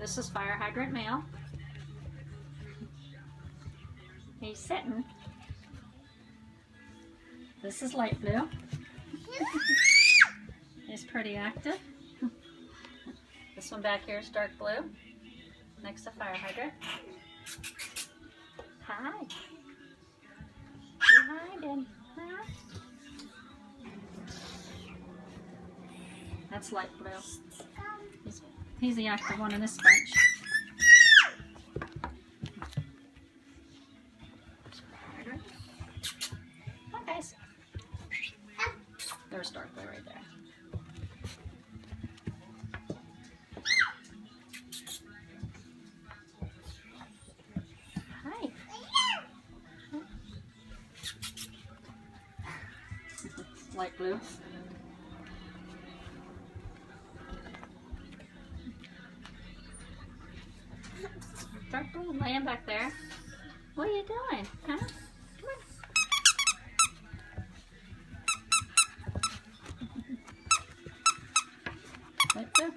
This is fire hydrant male. He's sitting. This is light blue. He's pretty active. This one back here is dark blue. Next to fire hydrant. Hi. You're hiding. Huh? That's light blue. He's the active one in this bunch. Hi guys. There's dark blue right there. Hi. Light blue. Dark blue laying back there. What are you doing? Huh? Come on. Light blue.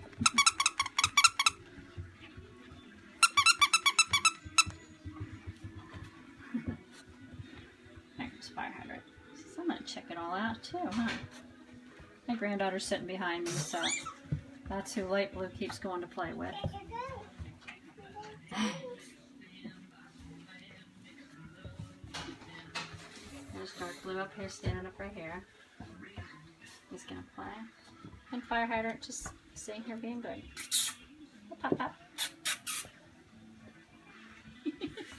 There's fire hydrant. So I'm gonna check it all out too, huh? My granddaughter's sitting behind me, so that's who light blue keeps going to play with. There's dark blue up here, standing up right here. He's gonna play. And fire hydrant just sitting here being good. Oh, pop, pop.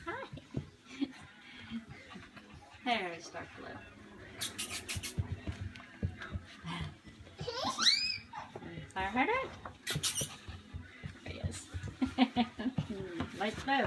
Hi. There's dark blue. Fire hydrant. There he is. Light blue.